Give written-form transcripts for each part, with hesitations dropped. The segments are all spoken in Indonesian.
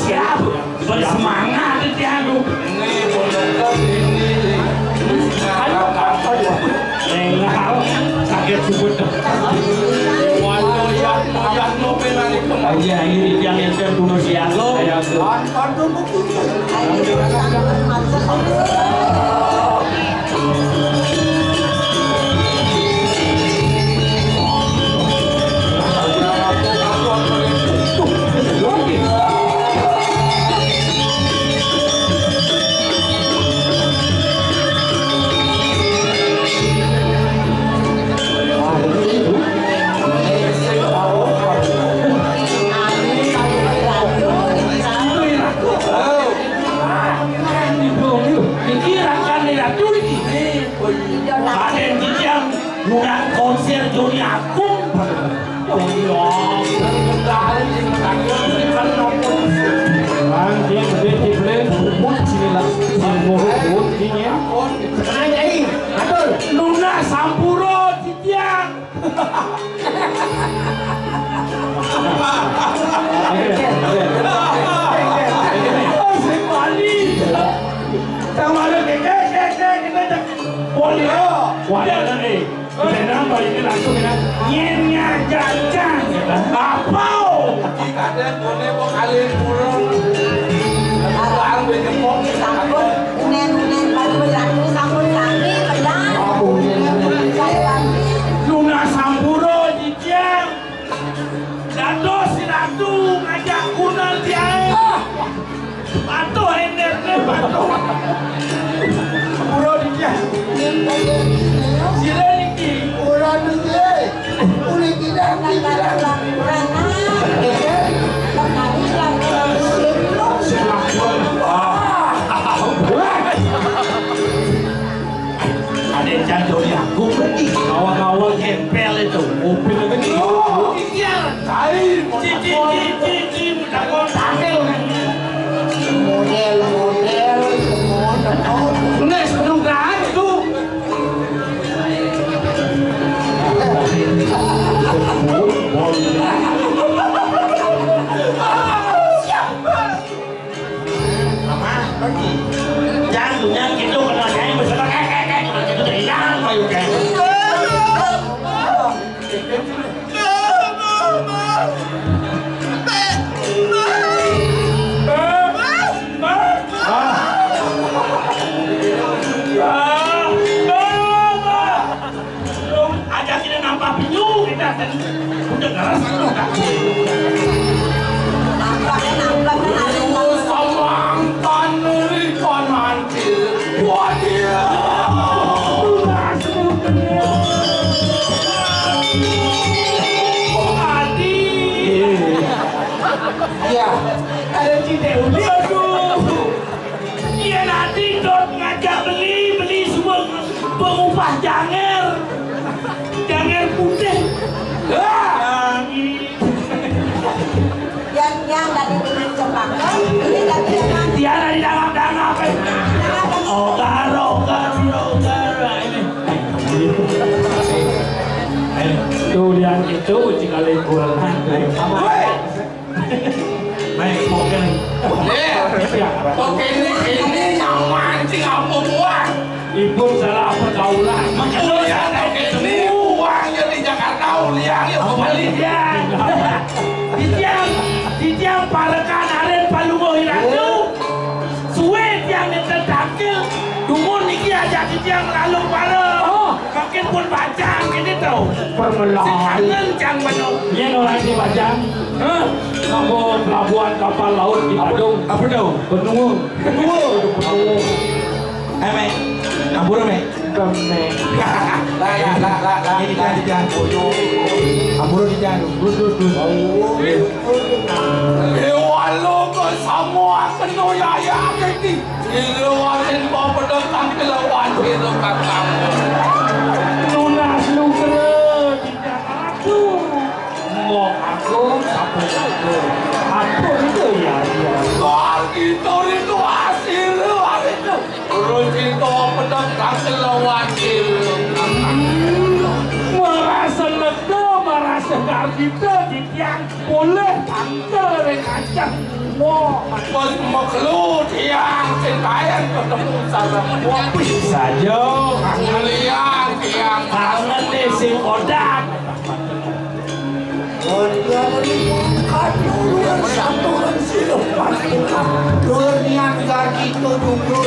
Siap. Bersemangat itu aku. Sakit sebut. Iya ini yang bunuh si Arlo. Konser Joni Agung. Luna Sampuro Titiang. Kenapa ini langsung ya? Nyenya jajan, apa? Kadang boleh kalian kurang. Orang berjemput sambut, unen baru berlaku sambut lagi, pedang. Luna Sampuro jijang, Dato si Ratu ngajak kunal dia. Batu hendernya batu. Sampuro jijang. Sila niki, orang niki, unik tidak tidak. Ada jadul aku pergi awal-awal gempel itu mobil begini. Oh, iya, cair. Cici, mudah tampil. Model semua. Nes penunggaan itu. Jangan punya gitu kena nyanyi bersama kayak gitu hilang kayu kayak. Ajak kita nampak pinyu kita udah ngerasa enggak. Ya, ada Cideuli aduh. Iya nanti dot ngajak beli semua pengupah janger putih. Yang dari dengan Jepang ini dari yang tiada di dangap ogar ini tuh yang itu jika liburan baik mungkin ini nyaman sih apa buat ibu salah pergaulan makanya ini uangnya di Jakarta uliang ya kembali di tiang palekan aren palungo hiratu suwe tiang diterdakil dumun niki aja di tiang lalu pale makin pun bajang ini tau permelah kangen jang mano yang orang di bajang kamu pelabuhan kapal laut di Badung apa tau benua ame ngabur ame lah ini kan di jalan ngabur di jalan walau kau semua kena ya kaki ilawarin bawa pedang kelawan itu katamu lunas lugre di Jakarta mau aku itu ya soal itu hasil itu terus itu pedang kelawan itu merasa lega merasa kita di tiang boleh tangkel dengan tiang mau makhluk tiang sentayan ketemu sama mau saja ngeliat tiang kangen deh si kodak satuan silupan berniat kaki itu dulu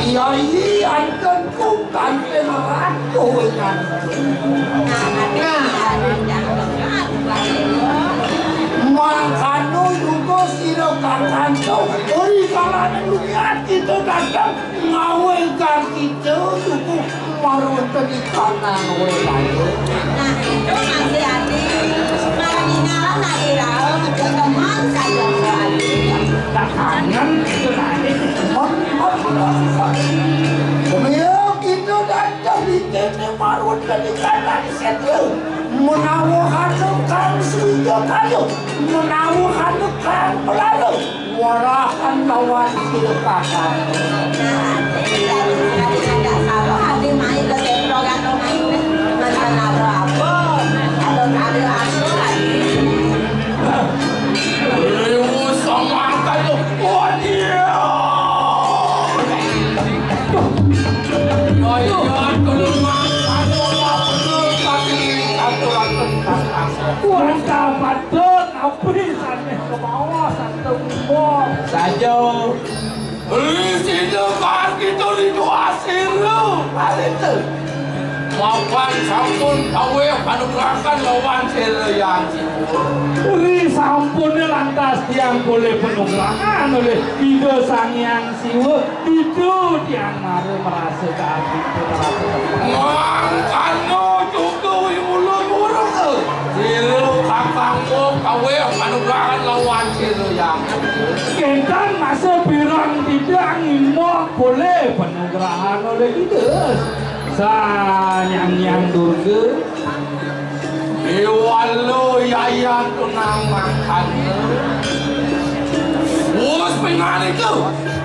ya ini anton bukan penratu makanya juga siro kakan tau dari kalangan lihat itu datang ngawelkan kita juga marun tadi kanan welayo nah itu masih ada marina lah teman saja tak kangen itu nanti kemudian kita datang di kene marun tadi kanan setelah menawarkan kan sudah kayu menawarkan kan pelalu warahan lawan silupakan tidak salah hati main ke program main mantan apa ada sama kayu wadia kurang dapat tapi sampai ke bawah satu bom saja situ kan kita dituasin lu itu maafkan sampun kawe panugrakan lawan yang sampun lantas yang boleh penugrakan oleh ide sang yang siwa itu yang maru merasa keabdi mangkano juga ulun-ulun silu kakangmu kawe panugrakan lawan yang kentan masa birang tidak ngimok boleh penugrakan oleh ide yang durga Iwalu yayan tunang makan Us pengan itu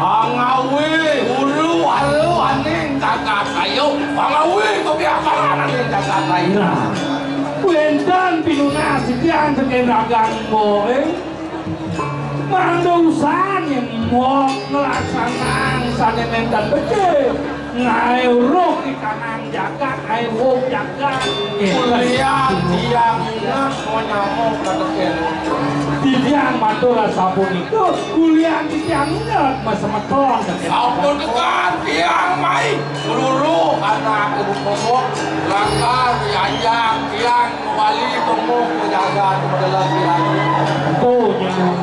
Angawi hulu halu aning kakak kayu Angawi kebiakaran aning kakak kayu Wendan pinuna setiang sekeragang mo Mandusan yang mau ngelaksanaan sanen dan becek ngai uruk ikanang jaga ngai uruk jaga kuliah tiang ingat mau nyamuk katakan tiang matura sabun itu kuliah tiang ingat masa metong sabun dekat tiang mai peluru anak ibu komok langkah diajak tiang kembali komok menjaga adalah tiang itu yang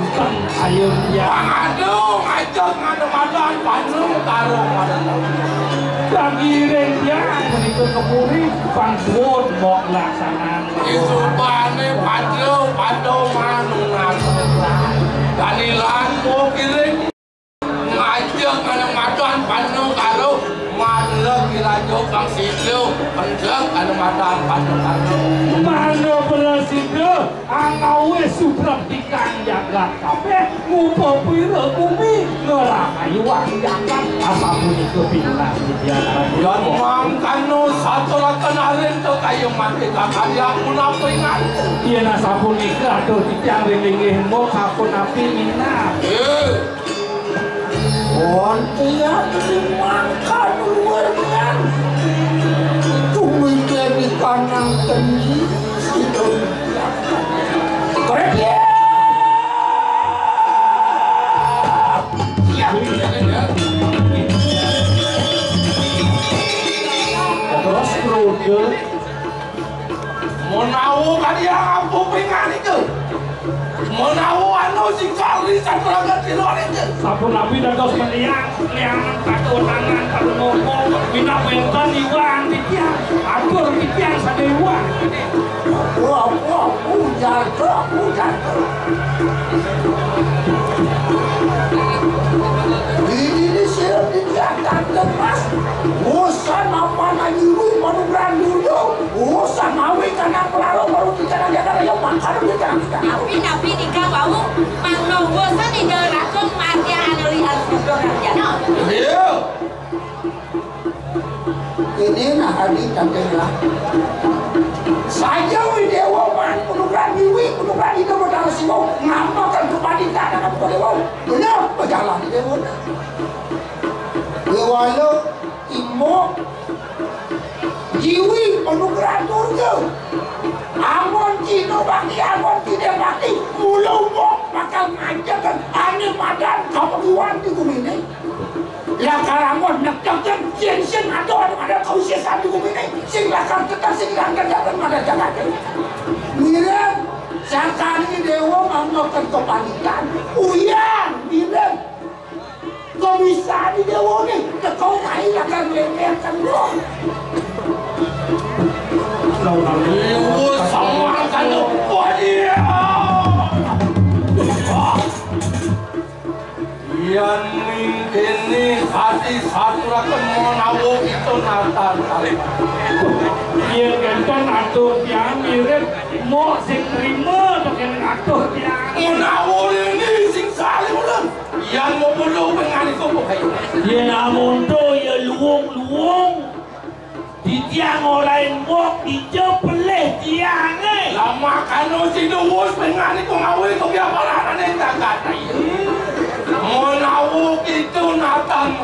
ayun ya aduh ngajak ngadu madan panung taruh madan lagi rendia menikah kepuri pangsuot mau laksanaan itu bane padlo manungan danilan mau kirim ngajak ngadu madan panung taruh malah kira jokang situ penjak ngadu madan panung taruh mana berasido angawe suprap tikang jagat kape ngupo pira bumi ngerakai wang jagat asamu itu pindah yan mangkano satu lakan aren to kayo mati kakarya munapo ingat iya na sabun ikra do titiang rilingih mo kapon api minna ontia mangkan luar bian tumite di kanang teni situ korek ya terus rude mau kalian aku pengen itu mau anu sing kali saturaga tiluan itu sabun api dan dos meniang katu tangan katu ngomong minta penton iwan titiang atur titiang sada iwan aku jaga ini siap dijaga lepas usah nama nagiru manugrah dulu usah mawi karena pelalu baru bicara jaga yang makan bicara tapi nikah bau manunggo sani derakung mati anu lihat sudah raja ini nak hari cantiklah. Saja dewa man penugaran diwi penugaran itu modal siwo ngapakan kepadita dalam dewa. Benar berjalan dewa. Dewa lo imo jiwi penugaran surga. Amon cino bakti amon tidak bakti mulu mo bakal ngajakan ane madan kapaguan di bumi ini. Lakaramon nakjagjan jensen ada kau sesat di bumi ini. Sing lakar tetap sing langgar jalan ada jalan. Mirip sakani dewa mamakan kepanikan. Uyan mirip. Kau bisa di dewa ni. Kau main lakar melemehkan doang. Lu sama kan dia. Yang mungkin ni hati satu rakan menawo itu natal kali. Yang kan atur yang mirip mau sing terima dengan atur yang menawo ini sing saling ulang. Yang mau perlu pengen itu bukan. Yang namun tu ya luang. Di tiang orang mok di jepeleh tiang lama kalau si duwus pengen itu ngawin itu biar parahan yang tak kata menawuk itu natang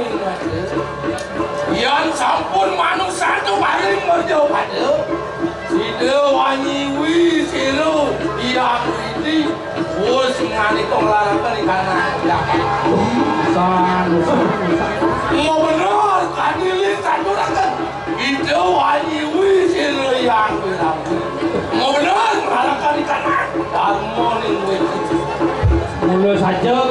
yang sampun manusia itu paling berjauh pada si dewanyiwi si lu yang ini wus ngani itu ngelarakan di kanan mau benar kadilin satu rakan itu wanyiwi si lu yang bilang mau benar ngelarakan di kanan dan morning Mula saja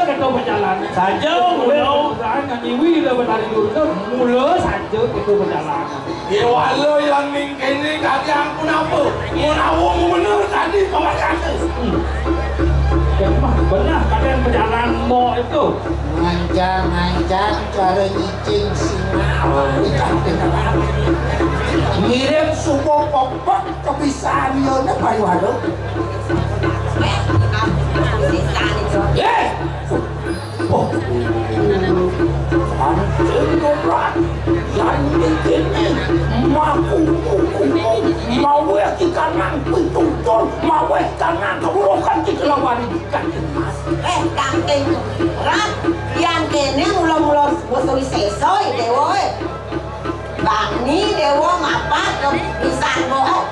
kita berjalan saja mula nyiwi dah berlari dulu mula saja kita berjalan wala yang mingkini kaki aku apa mau benar tadi pemakan benar kalian berjalan mau itu ngancang cara nyicing singa mirip subuh pokok kebiasaan yona pariwado oh, berat, yang bikin mau kanan pintuton, mau kanan keburukan di kelawan ikan emas. Kangking berat, yang kene mula-mula bosoi sesoi dewa. Bani dewa ngapa bisa bohong?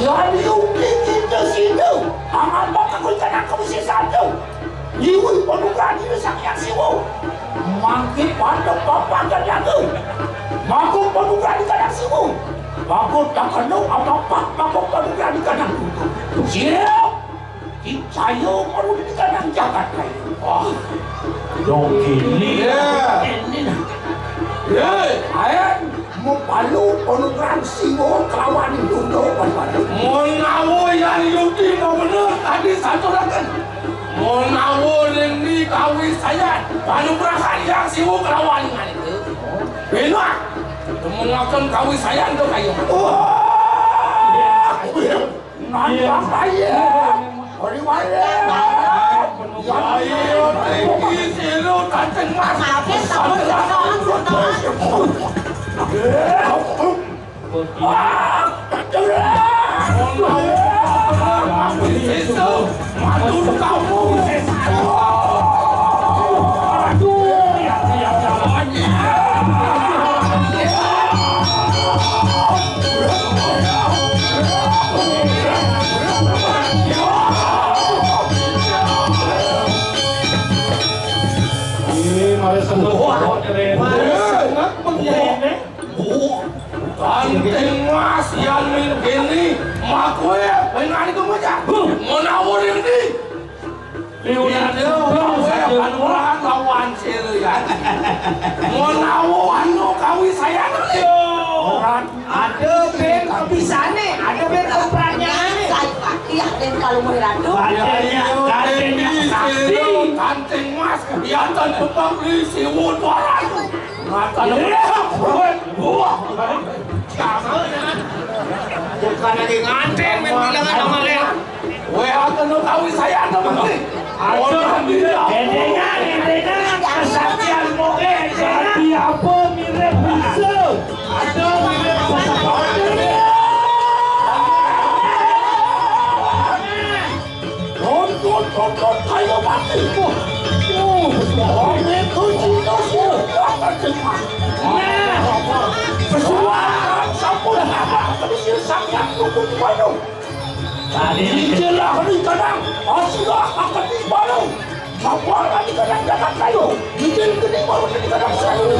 Ya diundi kita situ, apa kakul kanan kamu sesatu? Ibu penugaran ini sangat siwu. Mangkit pada papa dan lagu. Maku penugaran di kanan siwu. Maku tak kenal apa-apa. Maku penugaran di kanan kutu. Siap. Saya malu di kanan jagat lain. Wah. Dong ini. Ini nak. Ayat. Mau palu penugaran siwu kawan dulu. Mau nawo yang yuti mau benar. Tadi satu rakan. Menawo ini kawin saya panugrahan yang siwu kelawan dengan itu benar mengatakan kawin saya itu kayu nampak saya bagaimana saya tinggi silu kancing mas Matur kamu aduh ya jalannya ini malah semua sangat menggene Kanting mas yang begini makwe pengen itu macam menawar ini panugrahan lawan sirian menawar kawi saya ada ben kepisane ada ben keperanyaan iya dan kalau meradu kanting mas kelihatan tebak di siwun barang mata bukan lagi nganten bilangan sama leh akan lo tahu saya ada menteri dendengan kesatian moge jadi apa mirip Nah, Persuara sampul apa tapi silsam yang tukun baru. tadi Ini jelah ni kadang aslah akan baru. Mawar ni kadang dapat kayu. Bikin gini baru ni kadang selalu